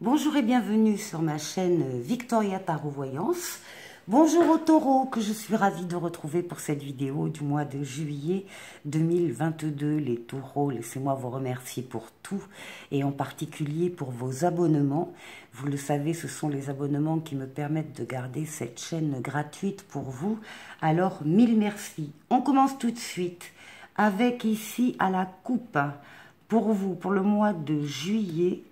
Bonjour et bienvenue sur ma chaîne Victoria Tarot Voyance. Bonjour aux taureaux que je suis ravie de retrouver pour cette vidéo du mois de juillet 2022. Les taureaux, laissez-moi vous remercier pour tout et en particulier pour vos abonnements. Vous le savez, ce sont les abonnements qui me permettent de garder cette chaîne gratuite pour vous. Alors, mille merci. On commence tout de suite avec ici à la coupe. Pour vous, pour le mois de juillet,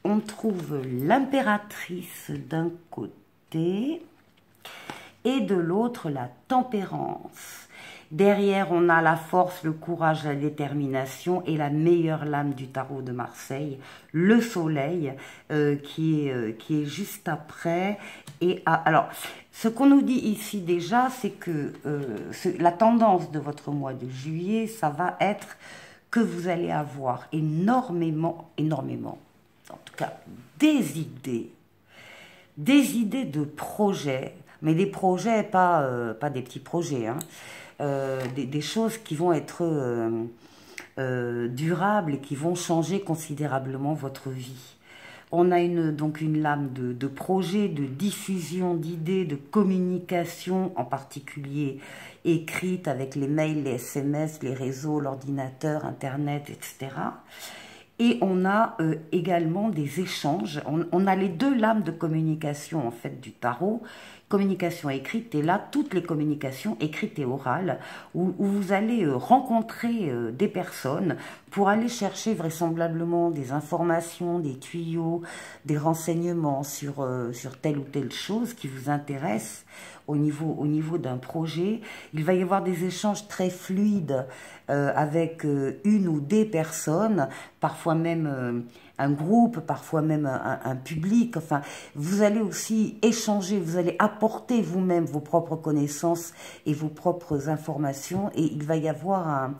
on trouve l'impératrice d'un côté et de l'autre la tempérance. Derrière, on a la force, le courage, la détermination et la meilleure lame du tarot de Marseille, le soleil, qui est juste après. Et alors, ce qu'on nous dit ici déjà, c'est que la tendance de votre mois de juillet, ça va être que vous allez avoir énormément, en tout cas, des idées de projets, mais des projets, pas des petits projets, hein, des choses qui vont être durables et qui vont changer considérablement votre vie. On a donc une lame de projet, de diffusion d'idées, de communication, en particulier écrite avec les mails, les SMS, les réseaux, l'ordinateur, Internet, etc. Et on a également des échanges. On a les deux lames de communication en fait du tarot, communication écrite et là toutes les communications écrites et orales où vous allez rencontrer des personnes pour aller chercher vraisemblablement des informations, des tuyaux, des renseignements sur telle ou telle chose qui vous intéresse au niveau d'un projet. Il va y avoir des échanges très fluides avec une ou des personnes, parfois même un groupe, parfois même un public. Enfin, vous allez aussi échanger, vous allez apporter vous-même vos propres connaissances et vos propres informations et il va y avoir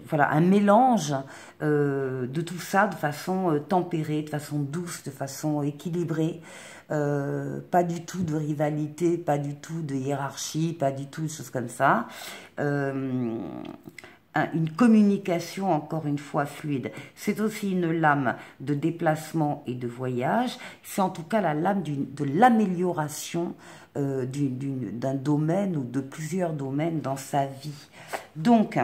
voilà, un mélange de tout ça de façon tempérée, de façon douce, de façon équilibrée. Pas du tout de rivalité, pas du tout de hiérarchie, pas du tout de choses comme ça. Une communication, encore une fois, fluide. C'est aussi une lame de déplacement et de voyage. C'est en tout cas la lame de l'amélioration d'un domaine ou de plusieurs domaines dans sa vie. Donc,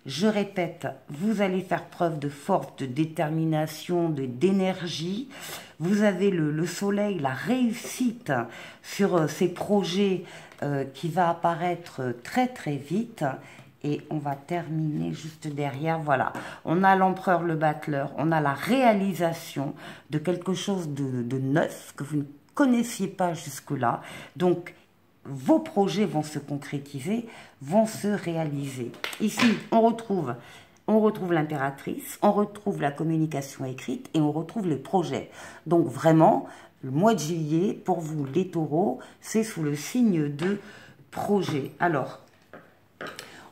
je répète, vous allez faire preuve de force, de détermination, d'énergie. Vous avez le soleil, la réussite sur ces projets qui va apparaître très très vite. Et on va terminer juste derrière, voilà. On a l'empereur, le battleur, on a la réalisation de quelque chose de neuf que vous ne connaissiez pas jusque-là. Donc, vos projets vont se concrétiser, vont se réaliser. Ici, on retrouve l'impératrice, on retrouve la communication écrite et on retrouve les projets. Donc, vraiment, le mois de juillet, pour vous, les taureaux, c'est sous le signe de projet. Alors,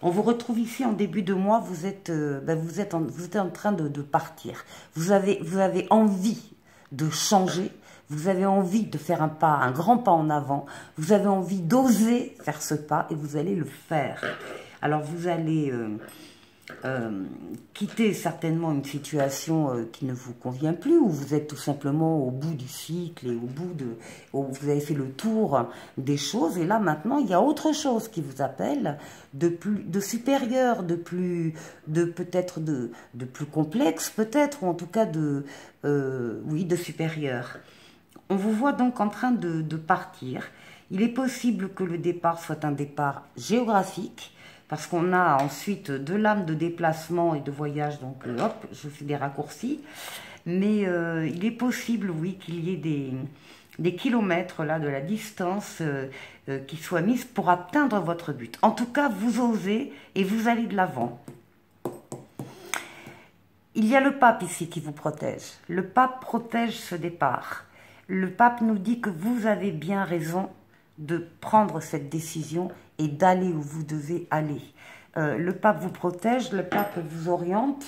on vous retrouve ici en début de mois, vous êtes en train de partir. Vous avez envie de changer, vous avez envie de faire un grand pas en avant, vous avez envie d'oser faire ce pas et vous allez le faire. Alors vous allez quitter certainement une situation qui ne vous convient plus, où vous êtes tout simplement au bout du cycle et où vous avez fait le tour des choses, et là maintenant il y a autre chose qui vous appelle, de supérieur, peut-être de plus complexe, peut-être, ou en tout cas oui, de supérieur. On vous voit donc en train de partir. Il est possible que le départ soit un départ géographique, parce qu'on a ensuite deux lames de déplacement et de voyage, donc hop, je fais des raccourcis. Mais il est possible, oui, qu'il y ait des kilomètres, là, de la distance qui soit mise pour atteindre votre but. En tout cas, vous osez et vous allez de l'avant. Il y a le pape ici qui vous protège. Le pape protège ce départ. Le pape nous dit que vous avez bien raison de prendre cette décision et d'aller où vous devez aller. Le pape vous protège, le pape vous oriente,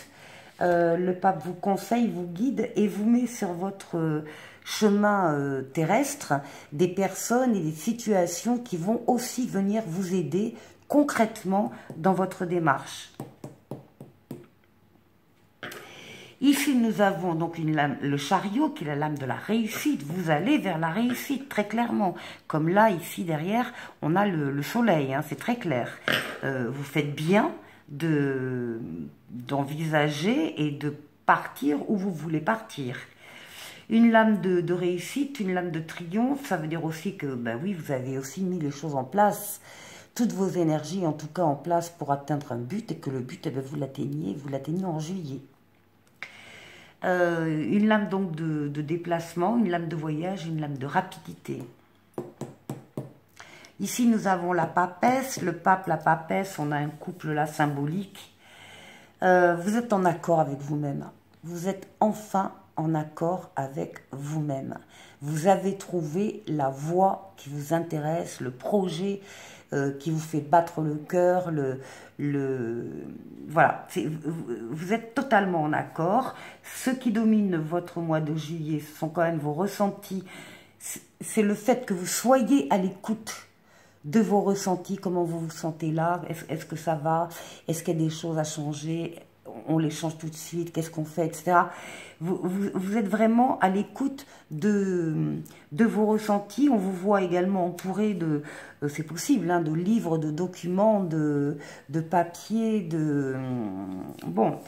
le pape vous conseille, vous guide et vous met sur votre chemin terrestre des personnes et des situations qui vont aussi venir vous aider concrètement dans votre démarche. Ici, nous avons donc une lame, le chariot, qui est la lame de la réussite. Vous allez vers la réussite, très clairement. Comme là, ici, derrière, on a le soleil, hein, c'est très clair. Vous faites bien d'envisager et de partir où vous voulez partir. Une lame de réussite, une lame de triomphe, ça veut dire aussi que, ben oui, vous avez aussi mis les choses en place, toutes vos énergies en tout cas en place pour atteindre un but, et que le but, eh bien, vous l'atteignez en juillet. Une lame donc de déplacement, une lame de voyage, une lame de rapidité. Ici, nous avons la papesse, le pape, la papesse, on a un couple là symbolique. Vous êtes en accord avec vous-même. Vous êtes enfin en accord avec vous-même. Vous avez trouvé la voie qui vous intéresse, le projet qui vous fait battre le cœur, voilà, vous êtes totalement en accord. Ce qui domine votre mois de juillet, ce sont quand même vos ressentis. C'est le fait que vous soyez à l'écoute de vos ressentis, comment vous vous sentez là, est-ce que ça va, est-ce qu'il y a des choses à changer, on les change tout de suite, qu'est-ce qu'on fait, etc. Vous êtes vraiment à l'écoute de vos ressentis. On vous voit également entouré de, c'est possible, hein, de livres, de documents, de papiers, bon,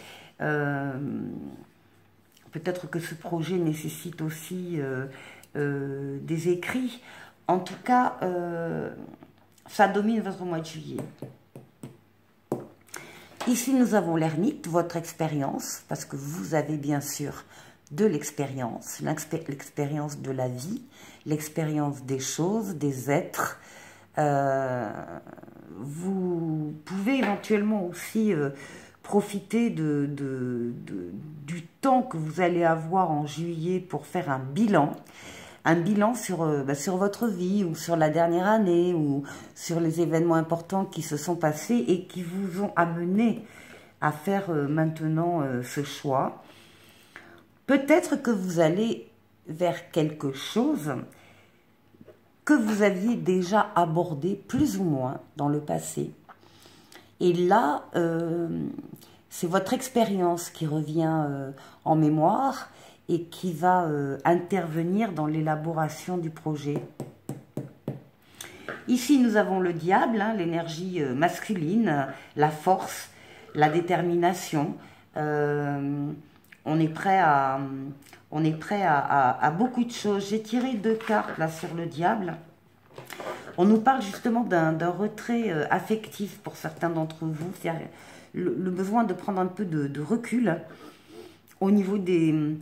peut-être que ce projet nécessite aussi des écrits. En tout cas, ça domine votre mois de juillet. Ici, nous avons l'ermite, votre expérience, parce que vous avez bien sûr de l'expérience de la vie, l'expérience des choses, des êtres. Vous pouvez éventuellement aussi profiter du temps que vous allez avoir en juillet pour faire un bilan sur votre vie, ou sur la dernière année, ou sur les événements importants qui se sont passés et qui vous ont amené à faire maintenant ce choix. Peut-être que vous allez vers quelque chose que vous aviez déjà abordé plus ou moins dans le passé. Et là, c'est votre expérience qui revient en mémoire et qui va intervenir dans l'élaboration du projet. Ici, nous avons le diable, hein, l'énergie masculine, la force, la détermination. On est prêt à beaucoup de choses. J'ai tiré 2 cartes là sur le diable. On nous parle justement d'un retrait affectif pour certains d'entre vous. C'est-à-dire le besoin de prendre un peu de recul au niveau des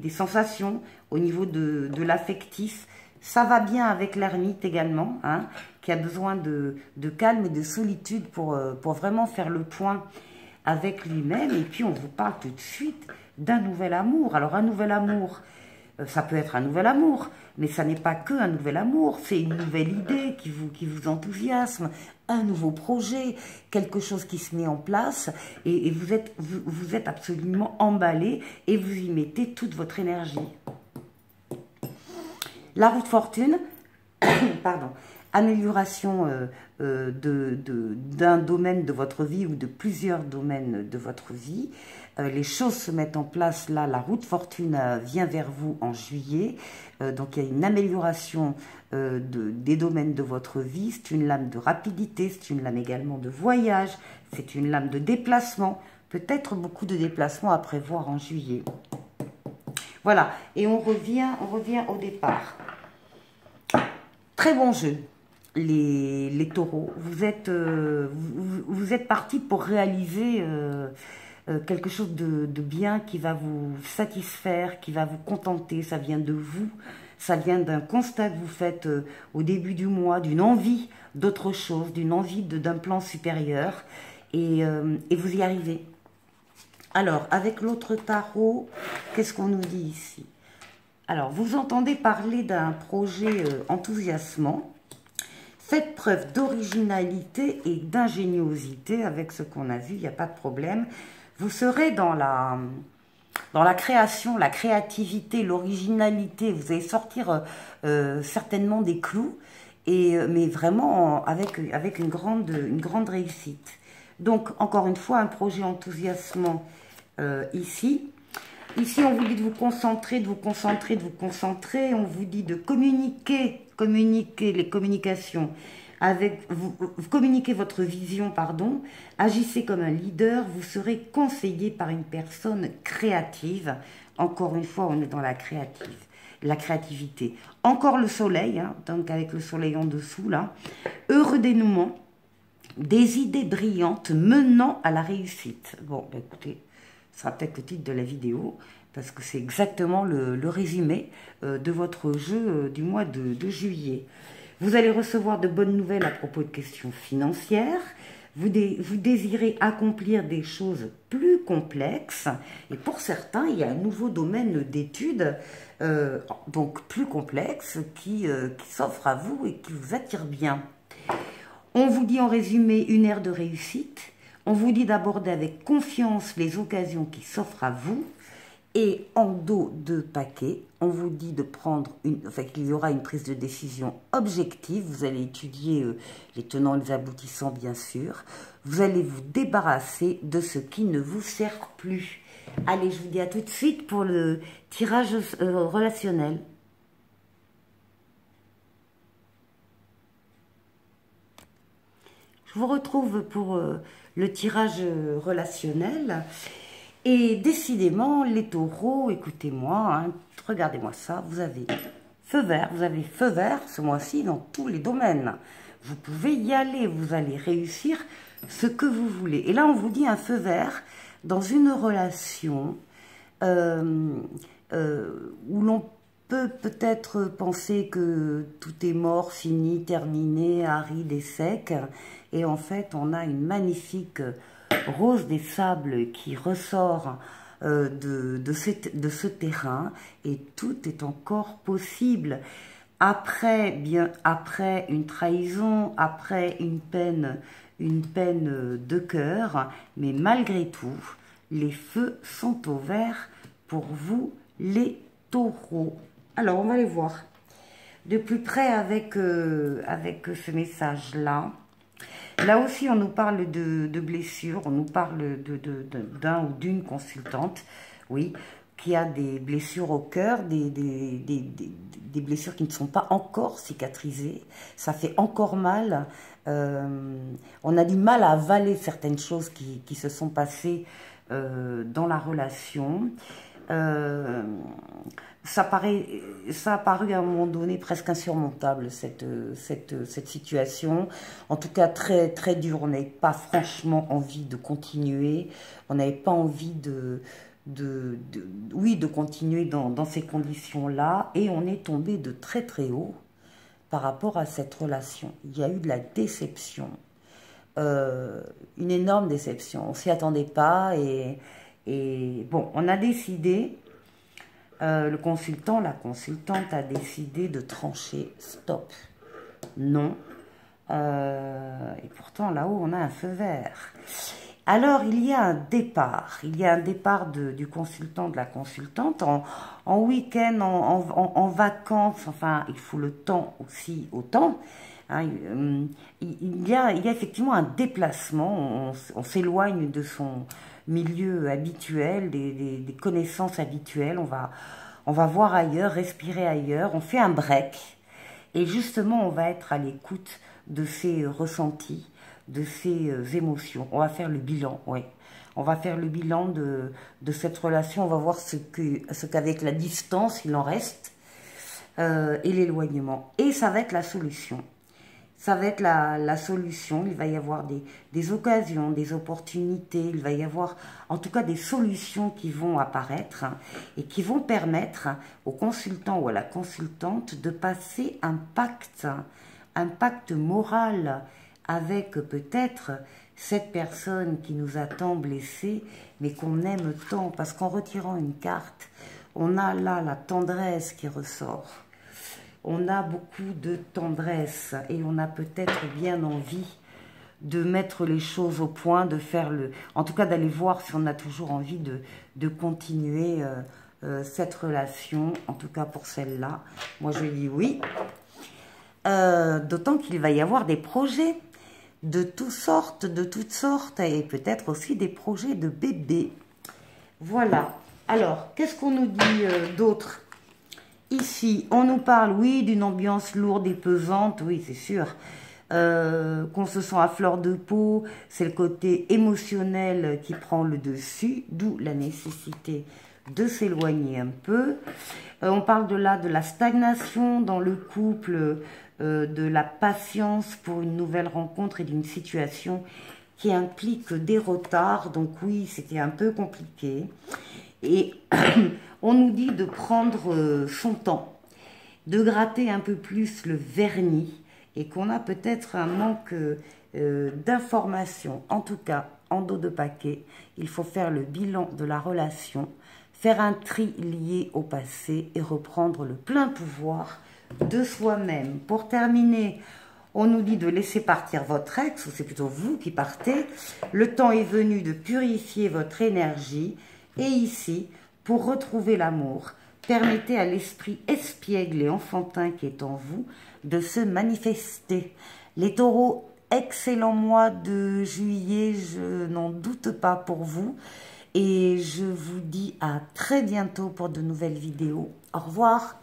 sensations, au niveau de l'affectif. Ça va bien avec l'ermite également, hein, qui a besoin de calme et de solitude pour vraiment faire le point avec lui-même. Et puis on vous parle tout de suite d'un nouvel amour. Alors un nouvel amour, ça peut être un nouvel amour, mais ça n'est pas que un nouvel amour, c'est une nouvelle idée qui vous enthousiasme, un nouveau projet, quelque chose qui se met en place, et vous êtes absolument emballé et vous y mettez toute votre énergie. La roue de fortune, pardon, amélioration d'un domaine de votre vie ou de plusieurs domaines de votre vie. Les choses se mettent en place là, la roue de fortune vient vers vous en juillet, donc il y a une amélioration des domaines de votre vie. C'est une lame de rapidité, c'est une lame également de voyage, c'est une lame de déplacement, peut-être beaucoup de déplacements à prévoir en juillet. Voilà, et on revient au départ. Très bon jeu, les taureaux. Vous êtes partis pour réaliser quelque chose de bien qui va vous satisfaire, qui va vous contenter. Ça vient de vous, ça vient d'un constat que vous faites au début du mois, d'une envie d'autre chose, d'une envie d'un plan supérieur, et vous y arrivez. Alors, avec l'autre tarot, qu'est-ce qu'on nous dit ici? Alors, vous entendez parler d'un projet enthousiasmant. Faites preuve d'originalité et d'ingéniosité avec ce qu'on a vu, il n'y a pas de problème. Vous serez dans la création, la créativité, l'originalité. Vous allez sortir certainement des clous, mais vraiment avec une grande réussite. Donc, encore une fois, un projet enthousiasmant ici. Ici, on vous dit de vous concentrer, de vous concentrer, de vous concentrer. On vous dit de communiquer, les communications. Vous communiquez votre vision, pardon. Agissez comme un leader. Vous serez conseillé par une personne créative. Encore une fois, on est dans la créativité. Encore le soleil, hein, donc avec le soleil en dessous, là. Heureux dénouement. Des idées brillantes menant à la réussite. Bon, bah écoutez, ce sera peut-être le titre de la vidéo, parce que c'est exactement le résumé de votre jeu du mois de juillet. Vous allez recevoir de bonnes nouvelles à propos de questions financières. Vous désirez accomplir des choses plus complexes. Et pour certains, il y a un nouveau domaine d'études, donc plus complexe, qui s'offre à vous et qui vous attire bien. On vous dit en résumé une ère de réussite. On vous dit d'aborder avec confiance les occasions qui s'offrent à vous. Et en dos de paquet, on vous dit de prendre qu'il y aura une prise de décision objective. Vous allez étudier les tenants et les aboutissants, bien sûr. Vous allez vous débarrasser de ce qui ne vous sert plus. Allez, je vous dis à tout de suite pour le tirage relationnel. Je vous retrouve pour le tirage relationnel. Et décidément, les taureaux, écoutez-moi, hein, regardez-moi ça, vous avez feu vert ce mois-ci dans tous les domaines. Vous pouvez y aller, vous allez réussir ce que vous voulez. Et là, on vous dit un feu vert dans une relation où l'on peut peut-être penser que tout est mort, fini, terminé, aride et sec. Et en fait, on a une magnifique rose des sables qui ressort de ce terrain. Et tout est encore possible. Après une trahison, après une peine de cœur. Mais malgré tout, les feux sont au vert pour vous, les taureaux. Alors, on va les voir de plus près avec ce message-là. Là aussi, on nous parle de blessures, on nous parle d'un ou d'une consultante, oui, qui a des blessures au cœur, des blessures qui ne sont pas encore cicatrisées. Ça fait encore mal. On a du mal à avaler certaines choses qui se sont passées dans la relation. Ça a paru à un moment donné presque insurmontable, cette situation. En tout cas, très, très dur. On n'avait pas franchement envie de continuer. On n'avait pas envie de continuer dans ces conditions-là. Et on est tombé de très, très haut par rapport à cette relation. Il y a eu de la déception. Une énorme déception. On ne s'y attendait pas. Et bon, on a décidé... le consultant, la consultante a décidé de trancher. Stop. Non. Et pourtant, là-haut, on a un feu vert. Alors, il y a un départ. Il y a un départ du consultant, de la consultante, en week-end, en vacances. Enfin, il faut le temps aussi autant. Hein, il y a effectivement un déplacement. On s'éloigne de son milieu habituel, des connaissances habituelles. On va voir ailleurs, respirer ailleurs. On fait un break. Et justement, on va être à l'écoute de ces ressentis, de ces émotions. On va faire le bilan, oui. On va faire le bilan de cette relation. On va voir ce qu'avec la distance, il en reste, et l'éloignement. Et ça va être la solution. Ça va être la solution. Il va y avoir des occasions, des opportunités. Il va y avoir en tout cas des solutions qui vont apparaître et qui vont permettre au consultant ou à la consultante de passer un pacte moral avec peut-être cette personne qui nous a tant blessés, mais qu'on aime tant. Parce qu'en retirant une carte, on a là la tendresse qui ressort. On a beaucoup de tendresse et on a peut-être bien envie de mettre les choses au point, de faire en tout cas d'aller voir si on a toujours envie de continuer cette relation, en tout cas pour celle-là. Moi je dis oui, d'autant qu'il va y avoir des projets de toutes sortes, et peut-être aussi des projets de bébés. Voilà. Alors, qu'est-ce qu'on nous dit d'autre? Ici, on nous parle, oui, d'une ambiance lourde et pesante, oui, c'est sûr. Qu'on se sent à fleur de peau, c'est le côté émotionnel qui prend le dessus, d'où la nécessité de s'éloigner un peu. On parle de la stagnation dans le couple, de la patience pour une nouvelle rencontre et d'une situation qui implique des retards. Donc oui, c'était un peu compliqué. Et on nous dit de prendre son temps, de gratter un peu plus le vernis et qu'on a peut-être un manque d'informations. En tout cas, en dos de paquet, il faut faire le bilan de la relation, faire un tri lié au passé et reprendre le plein pouvoir de soi-même. Pour terminer, on nous dit de laisser partir votre ex, ou c'est plutôt vous qui partez. Le temps est venu de purifier votre énergie. Et ici, pour retrouver l'amour, permettez à l'esprit espiègle et enfantin qui est en vous de se manifester. Les taureaux, excellent mois de juillet, je n'en doute pas pour vous. Et je vous dis à très bientôt pour de nouvelles vidéos. Au revoir.